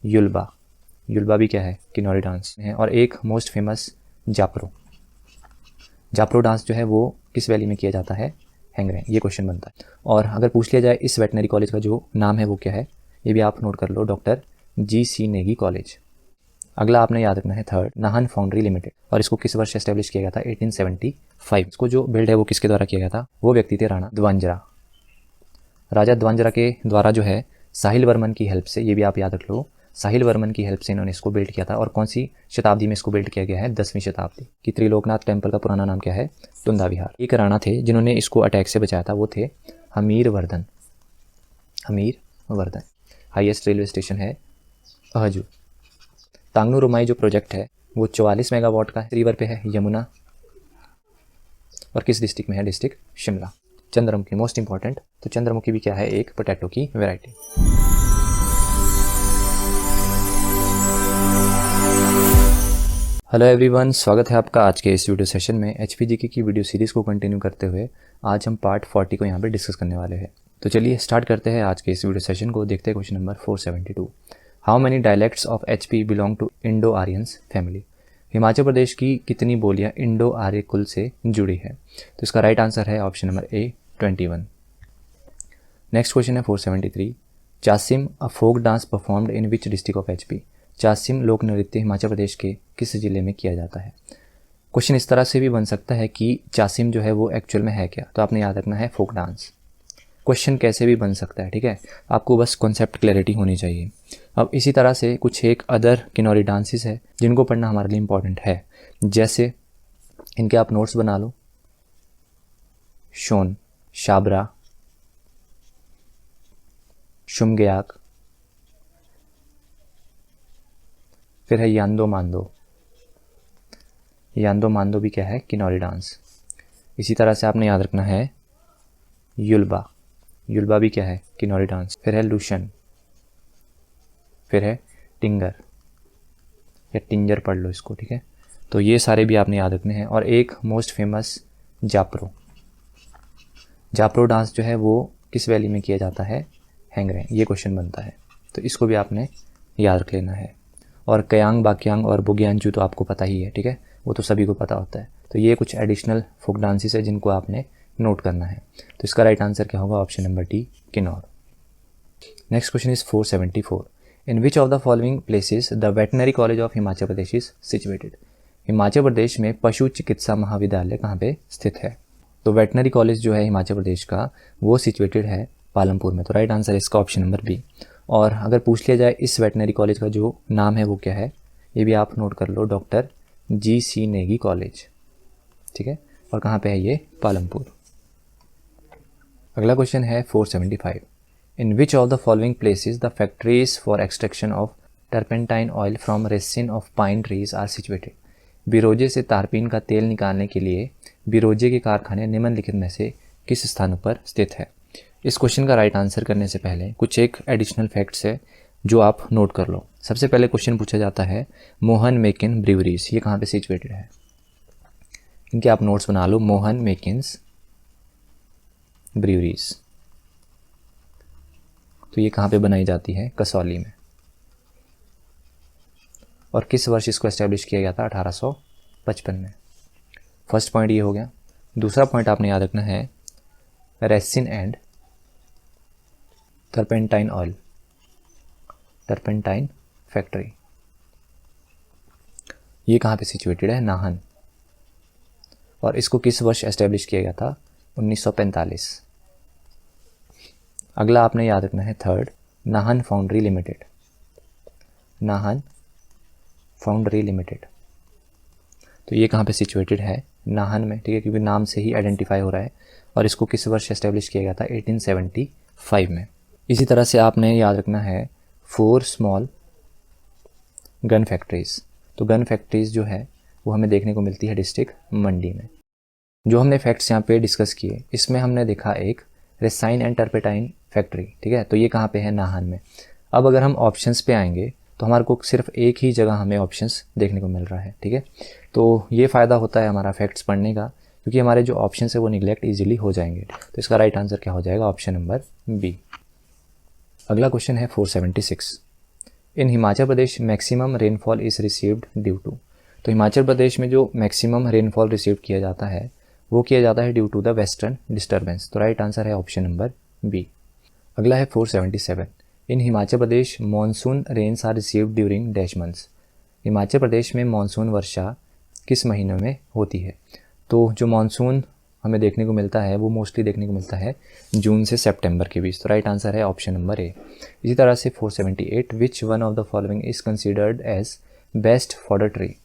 युल्बा, युल्बा भी क्या है, किन्नौरी डांस है। और एक मोस्ट फेमस जापरो, जापरो डांस जो है वो किस वैली में किया जाता है, हैंगरेंग। ये क्वेश्चन बनता है। और अगर पूछ लिया जाए इस वेटनरी कॉलेज का जो नाम है वो क्या है, ये भी आप नोट कर लो, डॉक्टर जी.सी. नेगी कॉलेज। अगला आपने याद रखना है थर्ड, नाहन फाउंड्री लिमिटेड, और इसको किस वर्ष एस्टेब्लिश किया गया था, 1875। इसको जो बिल्ड है वो किसके द्वारा किया गया था, वो व्यक्ति थे राणा द्वांजरा। राजा द्वांजरा के द्वारा जो है साहिल वर्मन की हेल्प से, ये भी आप याद रख लो, साहिल वर्मन की हेल्प से इन्होंने इसको बिल्ड किया था। और कौन सी शताब्दी में इसको बिल्ड किया गया है, 10वीं शताब्दी की। त्रिलोकनाथ टेम्पल का पुराना नाम क्या है, टुंदा विहार। एक राणा थे जिन्होंने इसको अटैक से बचाया था, वो थे Hamir Vardhan, Hamir Vardhan. Highest railway station है अहजू। तांगनू रुमाई जो प्रोजेक्ट है वो 44 मेगावाट का रिवर पे है, यमुना। और किस डिस्ट्रिक्ट में है, district Shimla. Chandramukhi most important, तो चंद्रमुखी भी क्या है, एक पोटैटो की वैरायटी। हेलो एवरीवन, स्वागत है आपका आज के इस वीडियो सेशन में। एचपीजीके की वीडियो सीरीज़ को कंटिन्यू करते हुए आज हम पार्ट 40 को यहाँ पे डिस्कस करने वाले हैं। तो चलिए स्टार्ट करते हैं आज के इस वीडियो सेशन को। देखते हैं question number 472। How many dialects of HP belong to Indo Aryans family. Himachal Pradesh की कितनी बोलियाँ इंडो आर्य कुल से जुड़ी है। तो इसका राइट आंसर है option number A 21। Next question है 473। Chasim a folk dance performed in which district of HP. Chasim लोक नृत्य हिमाचल प्रदेश के किस जिले में किया जाता है। क्वेश्चन इस तरह से भी बन सकता है कि चासिम जो है वो एक्चुअल में है क्या, तो आपने याद रखना है फोक डांस। क्वेश्चन कैसे भी बन सकता है, ठीक है, आपको बस कॉन्सेप्ट क्लैरिटी होनी चाहिए। अब इसी तरह से कुछ एक अदर किन्नौरी डांसेस है जिनको पढ़ना हमारे लिए इंपॉर्टेंट है, जैसे इनके आप नोट्स बना लो। शोन, शाबरा, शुमगयाक, फिर है यांदो मांदो। यांदो मांदो भी क्या है, किन्नौरी डांस। इसी तरह से आपने याद रखना है युल्बा, युल्बा भी क्या है, किन्नौरी डांस। फिर है लुशन, फिर है टिंगर या टिंजर पढ़ लो इसको, ठीक है। तो ये सारे भी आपने याद रखने हैं। और एक मोस्ट फेमस जापरो, जापरो डांस जो है वो किस वैली में किया जाता है, हैंगरेंग। ये क्वेश्चन बनता है, तो इसको भी आपने याद रख लेना है। और कयांग, बाक्यांग और बुग्यांजू तो आपको पता ही है, ठीक है, वो तो सभी को पता होता है। तो ये कुछ एडिशनल फोक डांसेस है जिनको आपने नोट करना है। तो इसका राइट आंसर क्या होगा, option number D Kinnaur. Next question is 474। In which of the following places the veterinary college of Himachal Pradesh is situated. Himachal Pradesh में पशु चिकित्सा महाविद्यालय कहाँ पे स्थित है। तो वेटनरी कॉलेज जो है हिमाचल प्रदेश का वो सिचुएटेड है पालमपुर में। तो राइट आंसर इसका ऑप्शन नंबर बी। और अगर पूछ लिया जाए इस वेटनरी कॉलेज का जो नाम है वो क्या है, ये भी आप नोट कर लो, डॉक्टर जी.सी. नेगी कॉलेज, ठीक है। और कहाँ पे है ये, पालमपुर। अगला क्वेश्चन है 475। In which of the following places the factories for extraction of turpentine oil from resin of pine trees are situated. बिरोजे से तारपीन का तेल निकालने के लिए बिरोजे के कारखाने निम्नलिखित में से किस स्थान पर स्थित है। इस क्वेश्चन का राइट आंसर करने से पहले कुछ एक एडिशनल फैक्ट्स है जो आप नोट कर लो। सबसे पहले क्वेश्चन पूछा जाता है मोहन मेकिन ब्रीवरीज, ये कहाँ पे सिचुएटेड है। इनके आप नोट्स बना लो, मोहन मेकिन्स ब्रीवरीज। तो ये कहाँ पे बनाई जाती है, कसौली में। और किस वर्ष इसको एस्टेब्लिश किया गया था, 1855 में। फर्स्ट पॉइंट ये हो गया। दूसरा पॉइंट आपने याद रखना है resin and turpentine oil, turpentine factory, ये कहाँ पे सिचुएटेड है, नाहन। और इसको किस वर्ष एस्टेब्लिश किया गया था, 1945। अगला आपने याद रखना है third, Nahan foundry limited, Nahan foundry limited. तो ये कहाँ पे सिचुएटेड है, नाहन में, ठीक है, क्योंकि नाम से ही आइडेंटिफाई हो रहा है। और इसको किस वर्ष एस्टेब्लिश किया गया था, 1875 में। इसी तरह से आपने याद रखना है 4 स्मॉल गन फैक्ट्रीज। तो गन फैक्ट्रीज जो है वो हमें देखने को मिलती है डिस्ट्रिक्ट मंडी में। जो हमने फैक्ट्स यहाँ पे डिस्कस किए, इसमें हमने देखा एक रेसाइन एंड टर्पेटाइन फैक्ट्री, ठीक है, तो ये कहाँ पे है, नाहन में। अब अगर हम ऑप्शंस पे आएंगे तो हमारे को सिर्फ एक ही जगह हमें ऑप्शंस देखने को मिल रहा है, ठीक है। तो ये फ़ायदा होता है हमारा फैक्ट्स पढ़ने का, क्योंकि हमारे जो ऑप्शन है वो निगलेक्ट ईजिली हो जाएंगे। तो इसका राइट आंसर क्या हो जाएगा, ऑप्शन नंबर बी। अगला क्वेश्चन है 476। In Himachal Pradesh maximum rainfall is received due to. तो हिमाचल प्रदेश में जो मैक्सिमम रेनफॉल रिसीव किया जाता है वो किया जाता है due to the western disturbance. तो राइट आंसर है ऑप्शन नंबर बी। अगला है 477। In Himachal Pradesh monsoon rains are received during dash months. Himachal Pradesh में मानसून वर्षा किस महीनों में होती है? तो जो मानसून हमें देखने को मिलता है वो मोस्टली देखने को मिलता है जून से सितंबर के बीच। तो राइट आंसर है ऑप्शन नंबर ए। इसी तरह से 478। Which one of the following is considered as best fodder tree.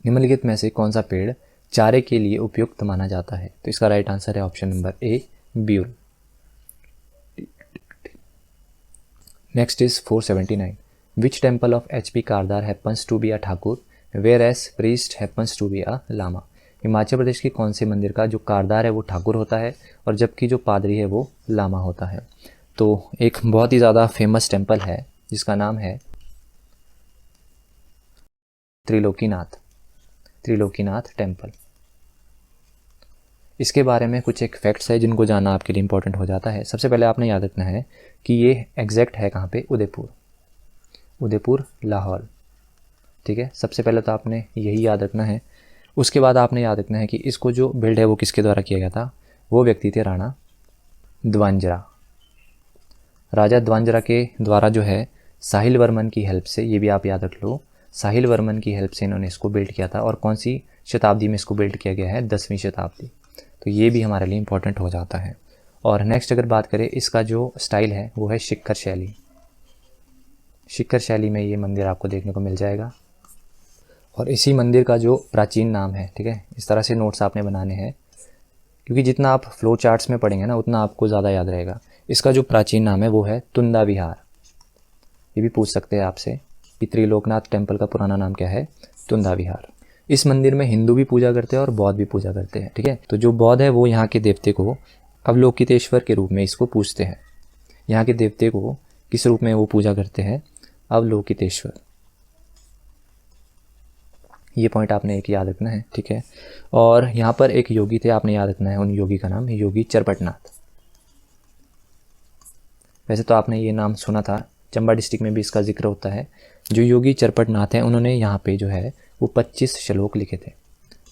निम्नलिखित में से कौन सा पेड़ चारे के लिए उपयुक्त माना जाता है? तो इसका राइट आंसर है ऑप्शन नंबर ए, ब्यूल। Next is 479। Which temple of H P kardar happens to be a Thakur whereas priest happens to be a lama. Himachal Pradesh के कौन से मंदिर का जो कारदार है वो ठाकुर होता है और जबकि जो पादरी है वो लामा होता है? तो एक बहुत ही ज़्यादा फेमस टेम्पल है जिसका नाम है त्रिलोकीनाथ टेम्पल। इसके बारे में कुछ एक फैक्ट्स है जिनको जानना आपके लिए इंपॉर्टेंट हो जाता है। सबसे पहले आपने याद रखना है कि ये एग्जैक्ट है कहाँ पे? उदयपुर लाहौर। ठीक है, सबसे पहले तो आपने यही याद रखना है। उसके बाद आपने याद रखना है कि इसको जो बिल्ड है वो किसके द्वारा किया गया था? वो व्यक्ति थे राणा द्वांजरा। राजा द्वांजरा के द्वारा जो है साहिल वर्मन की हेल्प से, ये भी आप याद रख लो, साहिल वर्मन की हेल्प से इन्होंने इसको बिल्ड किया था। और कौन सी शताब्दी में इसको बिल्ड किया गया है? 10वीं शताब्दी। तो ये भी हमारे लिए इंपॉर्टेंट हो जाता है। और नेक्स्ट अगर बात करें, इसका जो स्टाइल है वो है शिखर शैली में ये मंदिर आपको देखने को मिल जाएगा। और इसी मंदिर का जो प्राचीन नाम है, ठीक है, इस तरह से नोट्स आपने बनाने हैं क्योंकि जितना आप फ्लो चार्ट्स में पढ़ेंगे ना उतना आपको ज़्यादा याद रहेगा। इसका जो प्राचीन नाम है वो है तुंदा विहार। ये भी पूछ सकते हैं आपसे कि त्रिलोकनाथ टेम्पल का पुराना नाम क्या है? तुंदा विहार। इस मंदिर में हिंदू भी पूजा करते हैं और बौद्ध भी पूजा करते हैं। ठीक है, तो जो बौद्ध है वो यहाँ के देवते को अवलोकितेश्वर के रूप में इसको पूजते हैं। यहाँ के देवते को किस रूप में वो पूजा करते हैं? अवलोकितेश्वर। ये पॉइंट आपने एक याद रखना है। ठीक है, और यहाँ पर एक योगी थे, आपने याद रखना है उन योगी का नाम है योगी चरपटनाथ। वैसे तो आपने ये नाम सुना था, चंबा डिस्ट्रिक्ट में भी इसका जिक्र होता है। जो योगी चरपटनाथ हैं उन्होंने यहाँ पे जो है वो 25 श्लोक लिखे थे।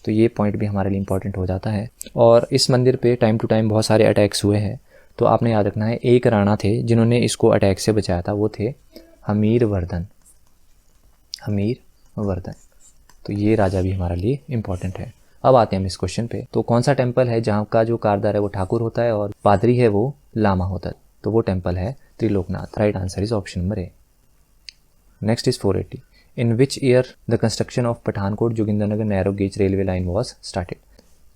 तो ये पॉइंट भी हमारे लिए इंपॉर्टेंट हो जाता है। और इस मंदिर पे टाइम टू टाइम बहुत सारे अटैक्स हुए हैं। तो आपने याद रखना है एक राणा थे जिन्होंने इसको अटैक से बचाया था, वो थे हमीर वर्धन। तो ये राजा भी हमारे लिए इंपॉर्टेंट है। अब आते हैं हम इस क्वेश्चन पे। तो कौन सा टेम्पल है जहाँ का जो कारदार है वो ठाकुर होता है और पादरी है वो लामा होता है? तो वो टेम्पल है Triloknath. Right answer is option number A. Next is 480। In which year the construction of Pathankot Jogindernagar narrow gauge railway line was started.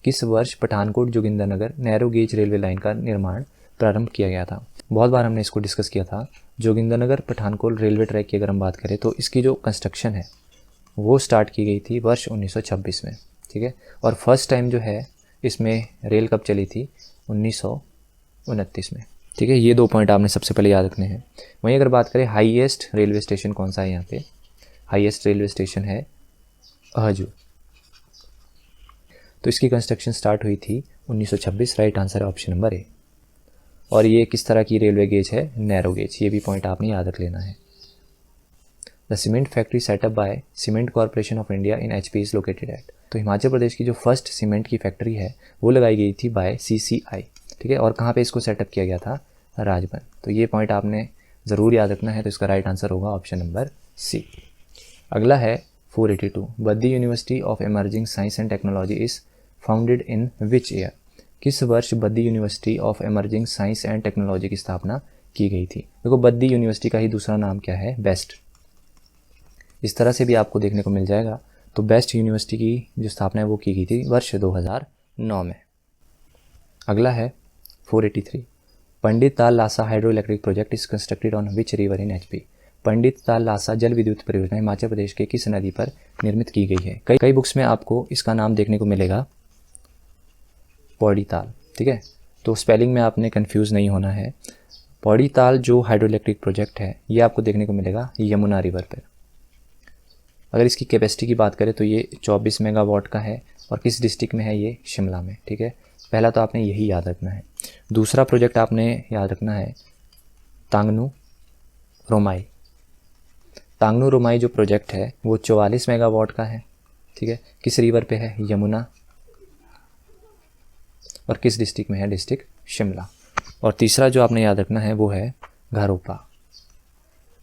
किस वर्ष Pathankot Jogindernagar narrow gauge railway line का निर्माण प्रारंभ किया गया था? बहुत बार हमने इसको डिस्कस किया था। जोगिंदरनगर पठानकोट रेलवे ट्रैक की अगर हम बात करें तो इसकी जो कंस्ट्रक्शन है वो स्टार्ट की गई थी वर्ष 1926 में। ठीक है, और फर्स्ट टाइम जो है इसमें रेल कब चली थी? 1929 में। ठीक है, ये दो पॉइंट आपने सबसे पहले याद रखने हैं। वहीं अगर बात करें हाईएस्ट रेलवे स्टेशन कौन सा है यहाँ पे? हाईएस्ट रेलवे स्टेशन है हजूर। तो इसकी कंस्ट्रक्शन स्टार्ट हुई थी 1926। राइट आंसर है ऑप्शन नंबर ए। और ये किस तरह की रेलवे गेज है? Narrow gauge. ये भी पॉइंट आपने याद रख लेना है। The cement factory set up by Cement Corporation of India in HP is located at. तो हिमाचल प्रदेश की जो फर्स्ट सीमेंट की फैक्ट्री है वो लगाई गई थी बाय CCI। ठीक है, और कहाँ पे इसको सेटअप किया गया था? राजबन। तो ये पॉइंट आपने ज़रूर याद रखना है। तो इसका राइट आंसर होगा ऑप्शन नंबर सी। अगला है 482। Baddi university of emerging science and technology is founded in which year. किस वर्ष Baddi university of emerging science and technology की स्थापना की गई थी? देखो, बद्दी यूनिवर्सिटी का ही दूसरा नाम क्या है? बेस्ट। इस तरह से भी आपको देखने को मिल जाएगा। तो बेस्ट यूनिवर्सिटी की जो स्थापना है वो की गई थी वर्ष 2009 में। अगला है 483। Pandit Tal Lasa hydro electric project is constructed on which river in HP। Pandit Tal Lasa जल विद्युत परियोजना हिमाचल प्रदेश के किस नदी पर निर्मित की गई है? कई बुक्स में आपको इसका नाम देखने को मिलेगा पौड़ी ताल। ठीक है, तो स्पेलिंग में आपने कंफ्यूज नहीं होना है। पौड़ी ताल जो हाइड्रो इलेक्ट्रिक प्रोजेक्ट है ये आपको देखने को मिलेगा यमुना रिवर पर। अगर इसकी कैपेसिटी की बात करें तो ये 24 मेगावाट का है। और किस डिस्ट्रिक्ट में है? ये शिमला में। ठीक है, पहला तो आपने यही याद रखना है। दूसरा प्रोजेक्ट आपने याद रखना है तांगनू रोमाई। तांगनू रोमाई जो प्रोजेक्ट है वो 44 मेगावाट का है, ठीक है। किस रिवर पे है? यमुना। और किस डिस्ट्रिक्ट में है? डिस्ट्रिक्ट शिमला। और तीसरा जो आपने याद रखना है वो है घारूपा।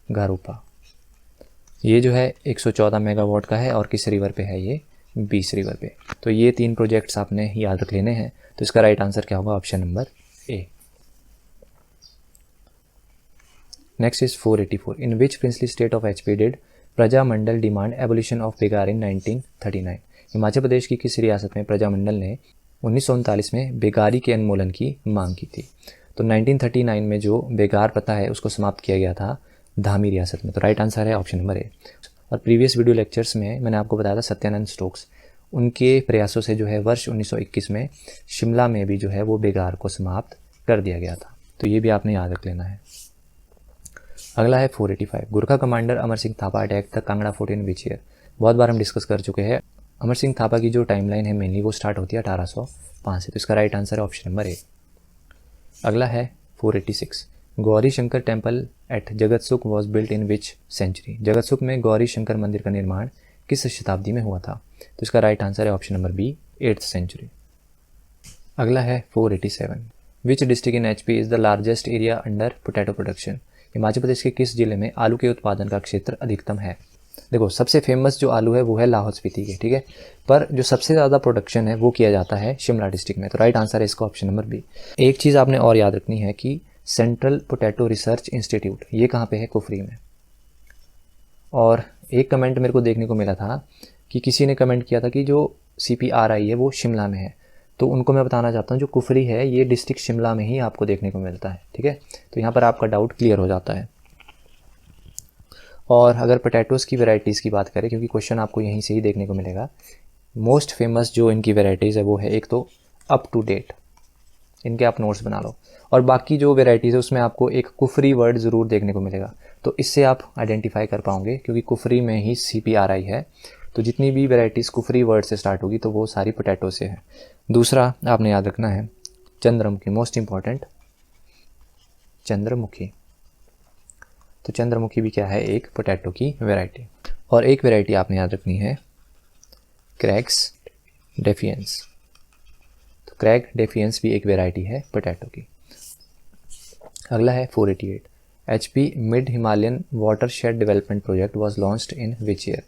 घारूपा ये जो है 114 मेगावाट का है और किस रिवर पे है? ये 20 रिवर पे। तो ये 3 प्रोजेक्ट्स आपने याद रख लेने हैं। तो इसका राइट आंसर क्या होगा? Option number A. Next is 484। In which princely state of HP did Prajamandal demand abolition of begar in 1939? Himachal Pradesh की किस रियासत में प्रजामंडल ने 1939 में बेगारी के उन्मूलन की मांग की थी? तो 1939 में जो बेगार प्रथा है उसको समाप्त किया गया था धामी रियासत में। तो राइट आंसर है ऑप्शन नंबर ए। और प्रीवियस वीडियो लेक्चर्स में मैंने आपको बताया था सत्यानंद स्टोक्स, उनके प्रयासों से जो है वर्ष 1921 में शिमला में भी जो है वो बेगार को समाप्त कर दिया गया था। तो ये भी आपने याद रख लेना है। अगला है 485। Gurkha commander Amar Singh Thapa attack the Kangra fort in which year? बहुत बार हम डिस्कस कर चुके हैं। अमर सिंह थापा की जो टाइमलाइन है मेनली वो स्टार्ट होती है 1805 से। तो इसका राइट आंसर है ऑप्शन नंबर ए। अगला है 486। Gauri Shankar temple at Jagatsukh was built in which century? Jagatsukh में गौरी शंकर मंदिर का निर्माण किस शताब्दी में हुआ था? तो इसका राइट आंसर है option number B, 8th century. अगला है 487। Which district in HP is the largest area under potato production? Himachal Pradesh के किस जिले में आलू के उत्पादन का क्षेत्र अधिकतम है? देखो सबसे फेमस जो आलू है वो है लाहौल स्पीति के, ठीक है, पर जो सबसे ज़्यादा प्रोडक्शन है वो किया जाता है शिमला डिस्ट्रिक्ट में। तो राइट आंसर है इसका ऑप्शन नंबर बी। एक चीज़ आपने और याद रखनी है कि सेंट्रल पोटैटो रिसर्च इंस्टीट्यूट ये कहाँ पे है? कुफरी में। और एक कमेंट मेरे को देखने को मिला था कि किसी ने कमेंट किया था कि जो CPRI है वो शिमला में है। तो उनको मैं बताना चाहता हूँ जो कुफरी है ये डिस्ट्रिक्ट शिमला में ही आपको देखने को मिलता है, ठीक है। तो यहाँ पर आपका डाउट क्लियर हो जाता है। और अगर पोटैटोज़ की वैरायटीज़ की बात करें, क्योंकि क्वेश्चन आपको यहीं से ही देखने को मिलेगा, मोस्ट फेमस जो इनकी वैरायटीज़ है वो है एक तो अप टू डेट, इनके आप नोट्स बना लो। और बाकी जो वैरायटीज़ है उसमें आपको एक कुफरी वर्ड ज़रूर देखने को मिलेगा। तो इससे आप आइडेंटिफाई कर पाओगे क्योंकि कुफरी में ही CPRI है। तो जितनी भी वैरायटीज़ कुफरी वर्ड से स्टार्ट होगी तो वो सारी पोटैटो से है। दूसरा आपने याद रखना है चंद्रमुखी, मोस्ट इम्पॉर्टेंट, चंद्रमुखी। तो चंद्रमुखी भी क्या है? एक पोटैटो की वैरायटी। और एक वैरायटी आपने याद रखनी है क्रैक्स डेफियंस। तो क्रैक डेफियंस भी एक वैरायटी है पोटैटो की। अगला है 488। HP mid Himalayan watershed development project was launched in which year?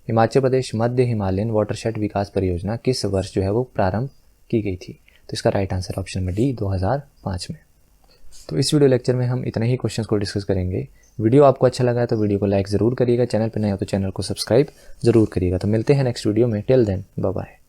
Himachal Pradesh मध्य हिमालयन वाटरशेड विकास परियोजना किस वर्ष जो है वो प्रारंभ की गई थी? तो इसका right answer option number D, 2005 में। तो इस वीडियो लेक्चर में हम इतने ही क्वेश्चंस को डिस्कस करेंगे। वीडियो आपको अच्छा लगा है तो वीडियो को लाइक ज़रूर करिएगा, चैनल पर नए हो तो चैनल को सब्सक्राइब ज़रूर करिएगा। तो मिलते हैं नेक्स्ट वीडियो में। Till then bye bye.